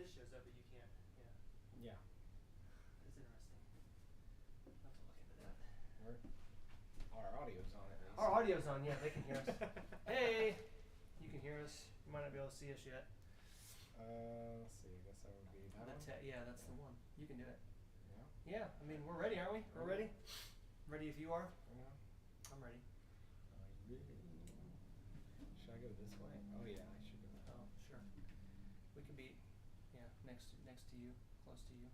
this shows up, but you can't. Yeah. Yeah. It's interesting. I'll have to look into that. Our audio's on at least. Our audio's on, yeah, they can hear us. Hey! You can hear us. You might not be able to see us yet. Let's see. I guess that would be that one. Yeah, that's the one. You can do it. Yeah. Yeah, I mean, we're ready, aren't we? We're ready? Ready if you are? Yeah. I'm ready. Should I go this way? Oh yeah, I should go that way. Oh, sure. We can be, next to you, close to you.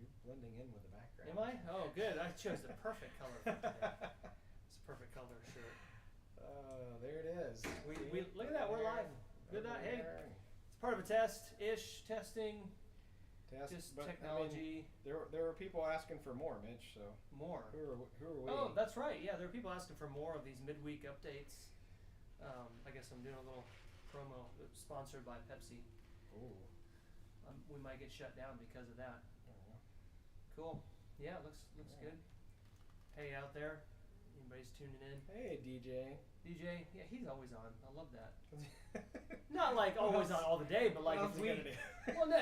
You're blending in with the background. Am I? Oh, good. I chose the perfect color for today. It's a perfect color shirt. There it is. We look at that. We're live. Good night. Hey, it's part of a test-ish testing. Just but, technology. I mean, there were people asking for more, Mitch. So More. Who are we? Oh, that's right. Yeah, there are people asking for more of these midweek updates. I guess I'm doing a little promo. Sponsored by Pepsi. Ooh. We might get shut down because of that. Oh. Cool. Yeah, looks good. Hey, out there, anybody's tuning in? Hey, DJ. DJ, yeah, he's always on. I love that. Not like always on all the day, but like if we, well, no,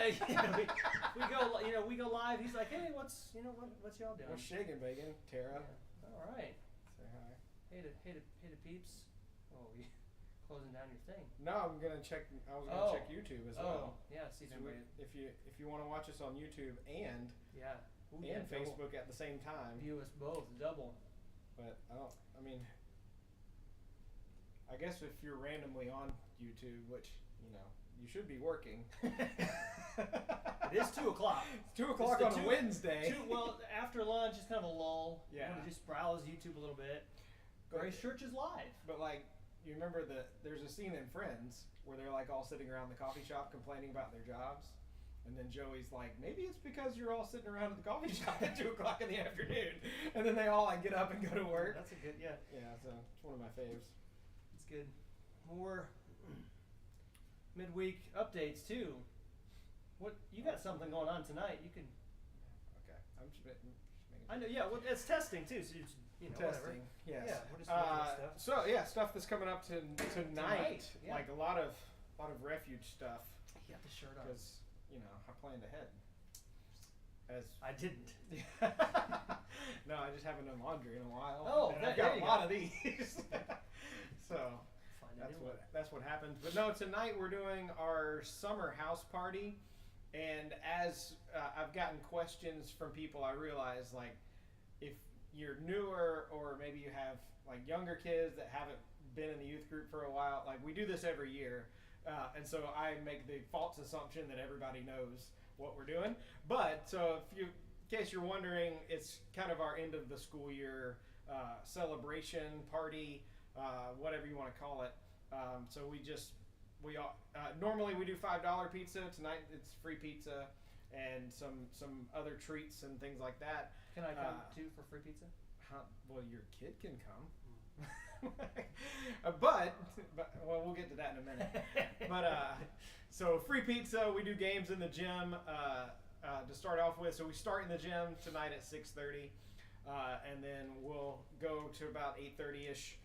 we go live. He's like, hey, what's y'all doing? What's shaking, bacon? Tara. Yeah. All right. Say hi. Hey to peeps. Oh, you closing down your thing. No, I was gonna check YouTube as well. Yeah, see if So anybody. if you want to watch us on YouTube and Yeah. Ooh, yeah, double. Facebook at the same time. View us both, double. But I mean, I guess if you're randomly on YouTube, which you should be working. It is 2:00. It's 2:00 on a Wednesday. Well, after lunch, it's kind of a lull. Yeah. You want to just browse YouTube a little bit. Grace Church is live. But like, you remember there's a scene in Friends where they're like all sitting around the coffee shop complaining about their jobs, and then Joey's like, maybe it's because you're all sitting around at the coffee shop at 2:00 in the afternoon, and then they all like get up and go to work. That's a good, yeah. Yeah, so it's one of my faves. It's good. More midweek updates too. What you got something going on tonight? You can. Okay, I'm just making. I know. Yeah, well, it's testing too. So Testing. Whatever. Yes. Yeah, we're just looking at stuff. So yeah, stuff that's coming up tonight. Yeah. Like a lot of refuge stuff. You got the shirt on. Because I planned ahead. As I didn't. No, I just haven't done laundry in a while. Oh, and I've got a lot of these. So Find that's what happens. But no, tonight we're doing our summer house party, and as I've gotten questions from people, I realize like if you're newer or maybe you have like younger kids that haven't been in the youth group for a while, like we do this every year, and so I make the false assumption that everybody knows what we're doing. But so in case you're wondering, it's kind of our end of the school year celebration party, whatever you want to call it. So normally we do $5 pizza. Tonight it's free pizza and some other treats and things like that. Can I come too for free pizza? Well, your kid can come. but we'll get to that in a minute. But so free pizza. We do games in the gym to start off with. So we start in the gym tonight at 6:30, and then we'll go to about 8:30ish.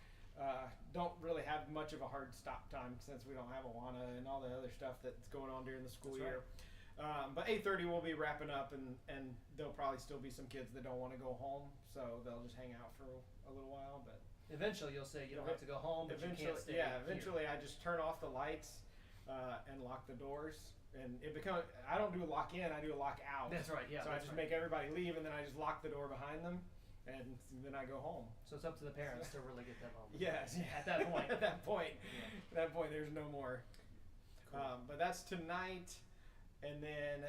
Don't really have much of a hard stop time since we don't have Awana and all the other stuff that's going on during the school year. But 8:30 we'll be wrapping up, and there'll probably still be some kids that don't want to go home, so they'll just hang out for a little while. But eventually you'll say you don't have to go home, but you can't stay. Yeah, eventually I just turn off the lights and lock the doors, and I don't do a lock in, I do a lock out. That's right. Yeah. So I just make everybody leave, and then I just lock the door behind them, and then I go home. So it's up to the parents to really get them home. Yes. At that point. At that point. Yeah. At that point, there's no more. Cool. But that's tonight, and then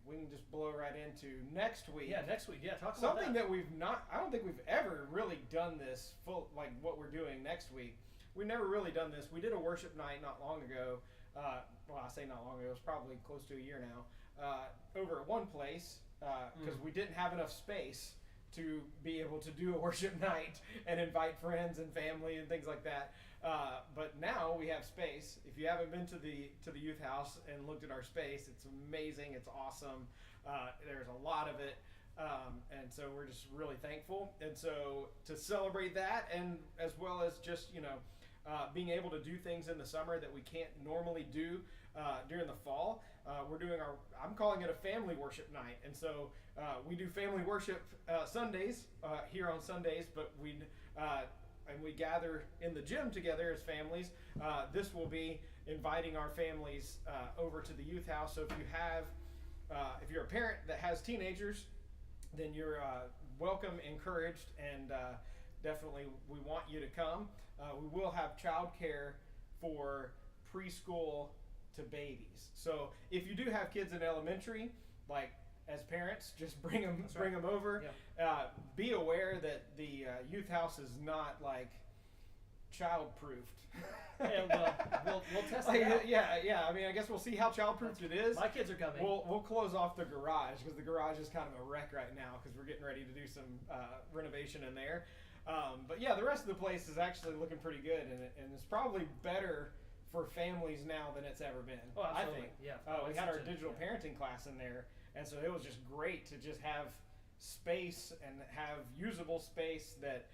we can just blow right into next week. Yeah, next week. Yeah, talk about something that we've not. I don't think we've ever really done this full, like what we're doing next week. We've never really done this. We did a worship night not long ago. Well, I say not long ago. It was probably close to a year now. Over at one place because we didn't have enough space to be able to do a worship night and invite friends and family and things like that. But now we have space. If you haven't been to the youth house and looked at our space, it's amazing. It's awesome. There's a lot of it. And so we're just really thankful. And so to celebrate that, and as well as just, being able to do things in the summer that we can't normally do during the fall, I'm calling it a family worship night. And so we do family worship Sundays here on Sundays, but and we gather in the gym together as families. This will be inviting our families over to the youth house. So if you're a parent that has teenagers, then you're welcome, encouraged, and definitely we want you to come. We will have childcare for preschool to babies. So if you do have kids in elementary, like as parents, just bring them over. Yep. Be aware that the youth house is not like child-proofed. Yeah, we'll test it out. Yeah. I mean, I guess we'll see how child-proofed it is. My kids are coming. We'll close off the garage because the garage is kind of a wreck right now because we're getting ready to do some renovation in there. But yeah, the rest of the place is actually looking pretty good, and it's probably better for families now than it's ever been. Oh, absolutely. I think. Yeah. We had our digital parenting class in there, and so it was just great to just have space and have usable space that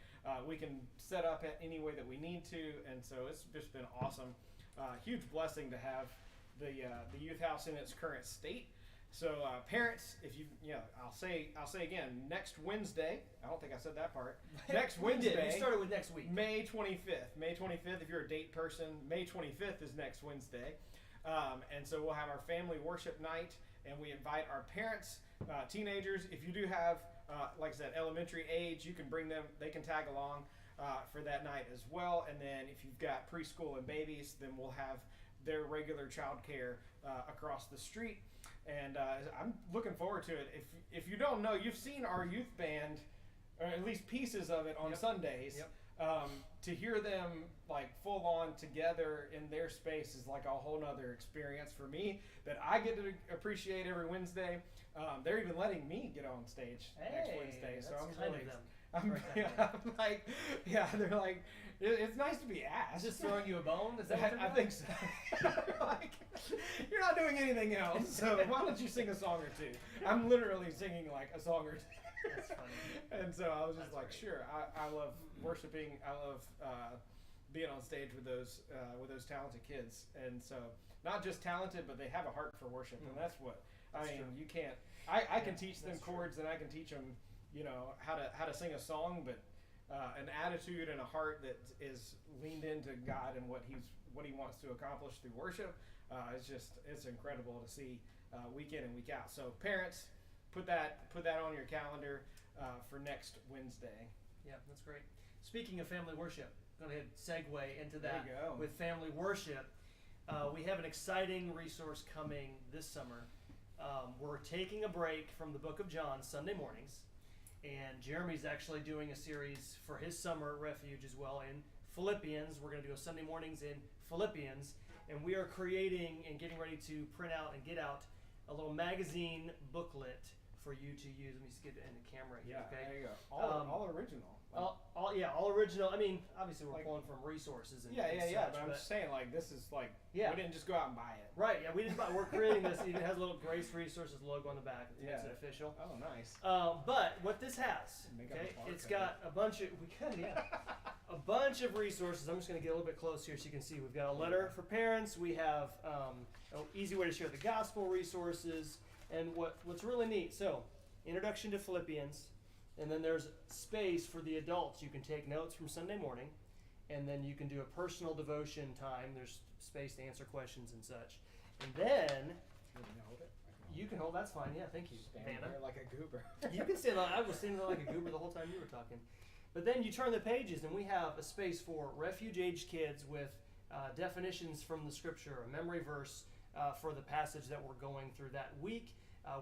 we can set up any way that we need to, and so it's just been awesome. Huge blessing to have the youth house in its current state. So parents, if I'll say again, next Wednesday. I don't think I said that part. Next Wednesday. We started with next week. May 25th. May 25th. If you're a date person, May 25th is next Wednesday, and so we'll have our family worship night, and we invite our parents, teenagers. If you do have, like I said, elementary age, you can bring them. They can tag along for that night as well. And then if you've got preschool and babies, then we'll have their regular childcare across the street. And I'm looking forward to it. If you don't know, you've seen our youth band, or at least pieces of it on Sundays. Yep. To hear them like full on together in their space is like a whole nother experience for me that I get to appreciate every Wednesday. They're even letting me get on stage next Wednesday, so I'm kind really. of them. I'm like, they're like, it's nice to be asked. Just throwing you a bone? Is that what I think so. Like, you're not doing anything else, so why don't you sing a song or two? I'm literally singing like a song or two. That's funny. And so I was just sure. I love worshiping. I love being on stage with those talented kids, and so not just talented, but they have a heart for worship, and that's what I mean. True. You can't. I can teach them that's chords, and I can teach them, how to sing a song, but an attitude and a heart that is leaned into God and what he wants to accomplish through worship. It's incredible to see week in and week out. So parents, put that on your calendar for next Wednesday. Yeah, that's great. Speaking of family worship, I'm going to segue into that. There you go. With family worship. We have an exciting resource coming this summer. We're taking a break from the book of John Sunday mornings, and Jeremy's actually doing a series for his summer refuge as well in Philippians. We're going to do Sunday mornings in Philippians, and we are creating and getting ready to print out and get out a little magazine booklet for you to use. Let me just get it in the camera here, okay? There you go. All original. All original. I mean, obviously we're pulling from resources and But such, I'm just saying, like, this is like, we didn't just go out and buy it. Right, yeah, we didn't buy. We're creating this. It has a little Grace Resources logo on the back. It makes it official. Oh, nice. But what this has, it's got a bunch of a bunch of resources. I'm just going to get a little bit close here so you can see. We've got a letter for parents. We have an easy way to share the gospel resources, and what's really neat. So, introduction to Philippians, and then there's space for the adults. You can take notes from Sunday morning, and then you can do a personal devotion time. There's space to answer questions and such. And then you can hold. That's fine. Yeah, thank you, Standing there like a goober. You can stand. I was standing there like a goober the whole time you were talking. But then you turn the pages, and we have a space for refuge-age kids with definitions from the scripture, a memory verse for the passage that we're going through that week.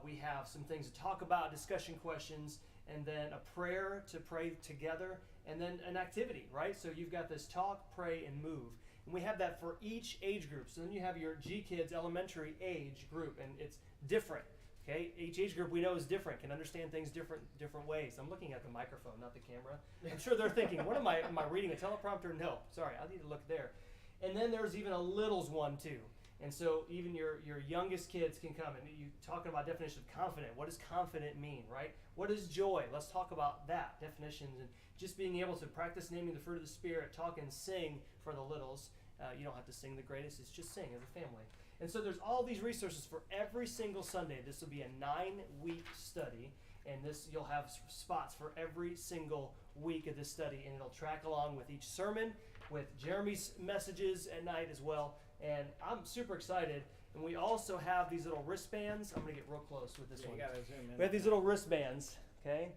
We have some things to talk about, discussion questions, and then a prayer to pray together, and then an activity, right? So you've got this talk, pray, and move. And we have that for each age group. So then you have your G Kids elementary age group, and it's different. Okay, each age group we know is different, can understand things different ways. I'm looking at the microphone, not the camera. I'm sure they're thinking, what am I reading a teleprompter? No, sorry, I need to look there. And then there's even a littles one too. And so even your youngest kids can come, and you talking about definition of confident. What does confident mean, right? What is joy? Let's talk about that, definitions, and just being able to practice naming the fruit of the Spirit, talk and sing for the littles. You don't have to sing the greatest, it's just sing as a family. And so there's all these resources for every single Sunday. This will be a 9-week study, and you'll have spots for every single week of this study, and it'll track along with each sermon, with Jeremy's messages at night as well. And I'm super excited. And we also have these little wristbands. I'm going to get real close with this one. You gotta zoom in. We have these little wristbands, okay?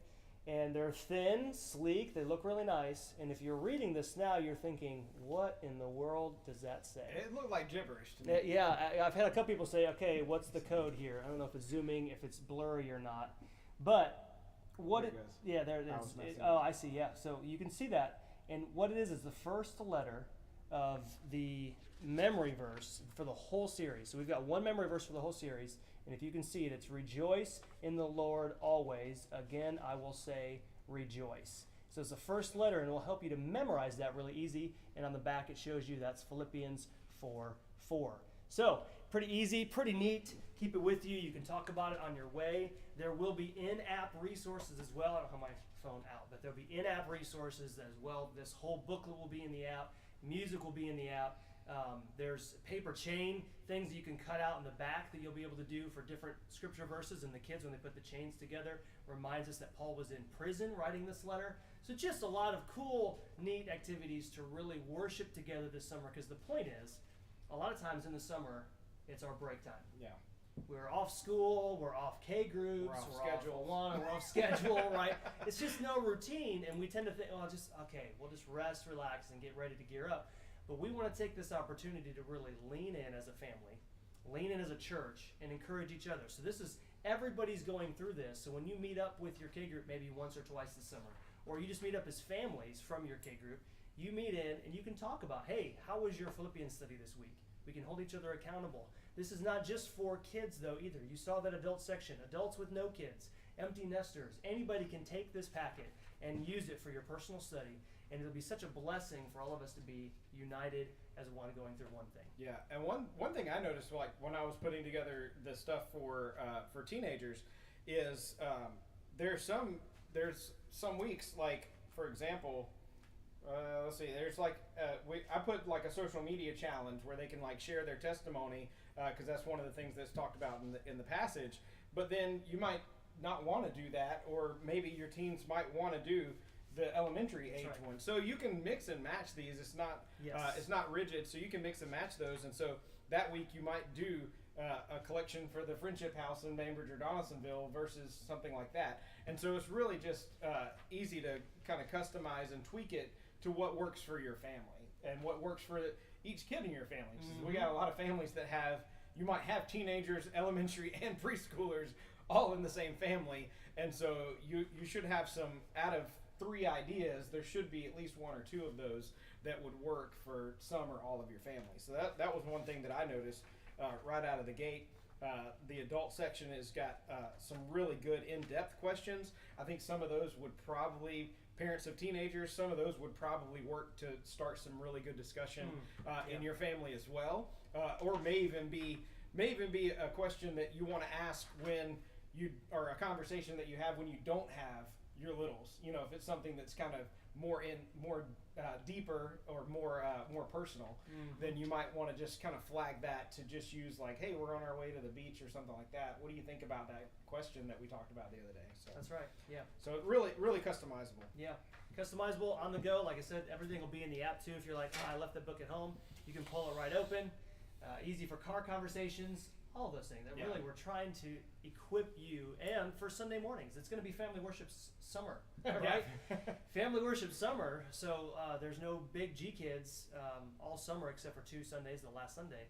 And they're thin, sleek, they look really nice. And if you're reading this now, you're thinking, what in the world does that say? It looked like gibberish to me. Yeah, I've had a couple people say, okay, what's the code here? I don't know if it's zooming, if it's blurry or not. But what There it, it goes. yeah, there it I is. was messing Oh, up. I see, yeah. So you can see that. And what it is the first letter of the memory verse for the whole series. So we've got one memory verse for the whole series. And if you can see it, it's rejoice in the Lord always. Again, I will say rejoice. So it's the first letter, and it will help you to memorize that really easy. And on the back, it shows you that's Philippians 4:4. So pretty easy, pretty neat. Keep it with you. You can talk about it on your way. There will be in-app resources as well. I don't have my phone out, but there'll be in-app resources as well. This whole booklet will be in the app. Music will be in the app. There's paper chain, things that you can cut out in the back that you'll be able to do for different scripture verses. And the kids, when they put the chains together, reminds us that Paul was in prison writing this letter. So just a lot of cool, neat activities to really worship together this summer. Because the point is, a lot of times in the summer, it's our break time. Yeah. We're off school, we're off K groups, We're off we're schedule. we're off schedule, right? It's just no routine, and we tend to think, we'll just rest, relax, and get ready to gear up. But we want to take this opportunity to really lean in as a family, lean in as a church, and encourage each other. So everybody's going through this. So when you meet up with your K group maybe once or twice this summer, or you just meet up as families from your K group, you meet in and you can talk about, hey, how was your Philippians study this week? We can hold each other accountable. This is not just for kids, though, either. You saw that adult section. Adults with no kids, empty nesters. Anybody can take this packet and use it for your personal study, and it'll be such a blessing for all of us to be united as one going through one thing. Yeah, and one thing I noticed, like when I was putting together the stuff for teenagers, is there's some weeks, like for example, let's see, there's like I put like a social media challenge where they can like share their testimony, because that's one of the things that's talked about in the passage. But then you might not want to do that, or maybe your teens might want to do the elementary age right. one. So you can mix and match these. It's not rigid, so you can mix and match those. And so that week you might do a collection for the Friendship House in Bainbridge or Donaldsonville versus something like that. And so it's really just easy to kind of customize and tweak it to what works for your family and what works for each kid in your family. Mm-hmm. We got a lot of families that you might have teenagers, elementary and preschoolers all in the same family. And so you should have some, out of 3 ideas, there should be at least 1 or 2 of those that would work for some or all of your family. So that was one thing that I noticed right out of the gate. The adult section has got some really good in-depth questions. I think some of those would probably, parents of teenagers, some of those would probably work to start some really good discussion in your family as well. Or may even be a question that you want to ask or a conversation that you have when you don't have your littles. You know, if it's something that's kind of more deeper or more personal, then you might want to just kind of flag that to just use like, hey, we're on our way to the beach or something like that. What do you think about that question that we talked about the other day? So That's right. Yeah. So really, really customizable. Yeah. Customizable, on the go. Like I said, everything will be in the app too. If you're like, I left the book at home, you can pull it right open. Easy for car conversations. All those things. That really, we're trying to equip you, and for Sunday mornings, it's going to be family worship summer, right? Family worship summer. So there's no big G kids all summer except for 2 Sundays, the last Sunday.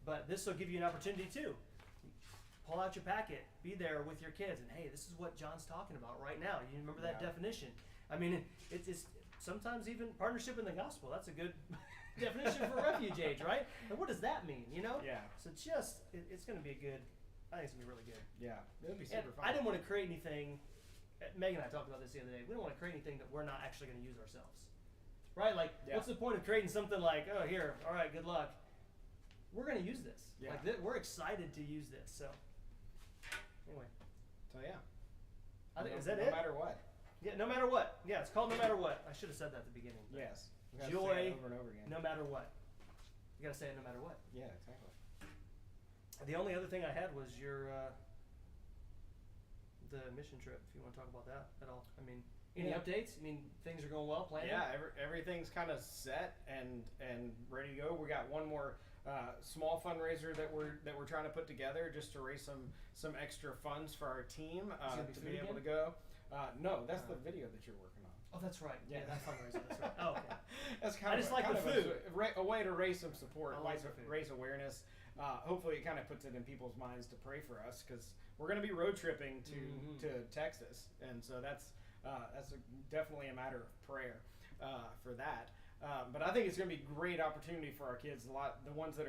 But this will give you an opportunity too. Pull out your packet, be there with your kids, and hey, this is what John's talking about right now. You remember that definition? I mean, it's sometimes even partnership in the gospel. That's a good definition for refuge age, right? And what does that mean, you know? Yeah. So it's going to be I think it's going to be really good. Yeah. It'll be And super fun. I didn't want to create anything, Megan and I talked about this the other day, we don't want to create anything that we're not actually going to use ourselves. Right? Like, what's the point of creating something like, oh, here, all right, good luck. We're going to use this. Yeah. Like, we're excited to use this. So, anyway. So yeah. I think, is no that it? No matter what. Yeah, no matter what. Yeah, it's called No Matter What. I should have said that at the beginning. Yes. We gotta Joy, say it over and over again. no matter what. You got to say it no matter what. Yeah, exactly. The only other thing I had was your the mission trip. If you want to talk about that at all, I mean, any Yeah. updates? I mean, things are going well. Planning. Yeah, everything's kind of set and ready to go. We got one more small fundraiser that we're trying to put together just to raise some extra funds for our team Is it gonna be to food be able to again? go. No, that's the video that you're working on. Oh, that's right. Yeah, Yeah. that fundraiser. That's right. Oh, okay. That's kind I of just like kind the of food. a way to raise some support, I love the food. raise awareness. Hopefully, it kind of puts it in people's minds to pray for us because we're going to be road tripping to Texas, and so that's definitely a matter of prayer for that. But I think it's going to be a great opportunity for our kids. The ones that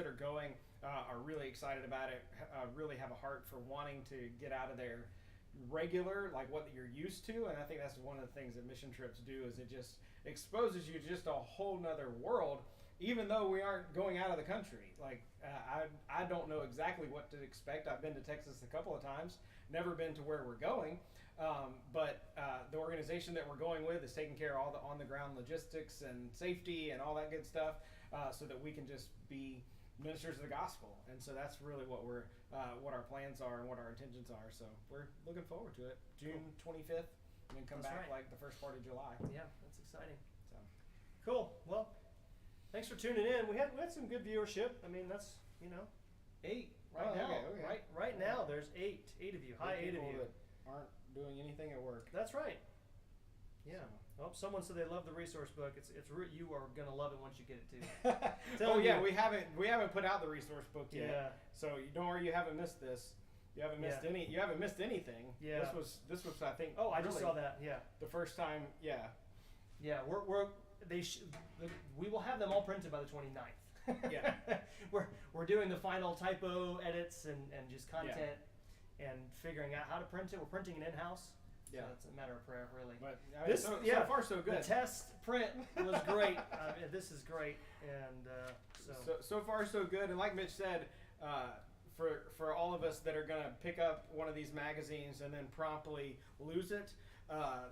are going are really excited about it. Really have a heart for wanting to get out of their regular, like what you're used to, and I think that's one of the things that mission trips do is it just exposes you to just a whole nother world. Even though we aren't going out of the country, like I don't know exactly what to expect. I've been to Texas a couple of times, never been to where we're going. But the organization that we're going with is taking care of all the on-the-ground logistics and safety and all that good stuff, so that we can just be ministers of the gospel. And so that's really what what our plans are and what our intentions are. So we're looking forward to it. June 25th, and then come That's back right. like the first part of July. Yeah, that's exciting. So Cool. Well, thanks for tuning in. We had some good viewership. I mean, that's 8 right now. Okay. Right now, there's eight of you. Hi, 8 of People you. that aren't doing anything at work. That's right. Yeah. So. Well, someone said they love the resource book. You are gonna love it once you get it too. Oh Telling yeah, you. we haven't put out the resource book yet. Yeah. So don't worry, you haven't missed this. You haven't missed Yeah. You haven't missed anything. Yeah. This was I think. Oh, I just really saw that. Yeah. the first time. Yeah. Yeah. We will have them all printed by the 29th. Yeah. we're doing the final typo edits and just content and figuring out how to print it. We're printing it in house. Yeah. So it's a matter of prayer, really. But I mean, so far so good. The test print was great. This is great, and So far so good. And like Mitch said, for all of us that are gonna pick up one of these magazines and then promptly lose it,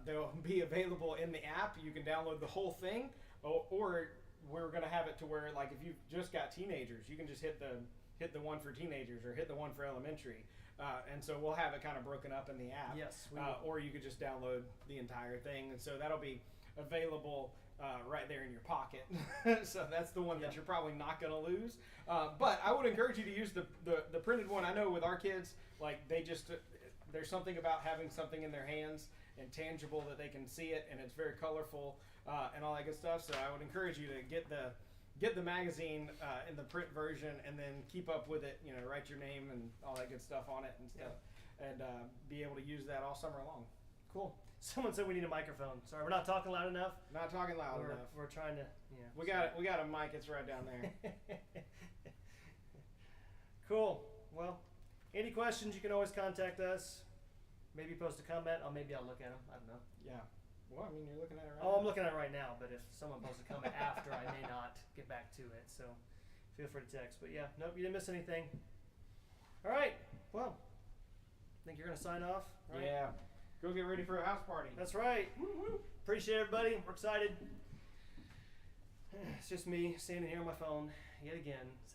they'll be available in the app. You can download the whole thing, or we're gonna have it to where like if you've just got teenagers, you can just hit the one for teenagers or hit the one for elementary. And so we'll have it kind of broken up in the app. Yes, we will. Or you could just download the entire thing, and so that'll be available right there in your pocket. So that's the one that you're probably not going to lose. But I would encourage you to use the printed one. I know with our kids, like there's something about having something in their hands and tangible that they can see it, and it's very colorful and all that good stuff. So I would encourage you to get the magazine in the print version, and then keep up with it. Write your name and all that good stuff on it and stuff, and be able to use that all summer long. Cool. Someone said we need a microphone. Sorry, we're not talking loud enough. Not talking loud enough. We're trying to. We got a mic. It's right down there. Cool. Well, any questions? You can always contact us. Maybe post a comment. Or maybe I'll look at them. I don't know. Yeah. Well, I mean, you're looking at it right Oh, now. I'm looking at it right now, but if someone posts a comment after, I may not get back to it. So feel free to text. But yeah, nope, you didn't miss anything. All right. Well, think you're going to sign off? Right? Yeah. Go get ready for a house party. That's right. Woo-hoo. Appreciate everybody. We're excited. It's just me standing here on my phone yet again.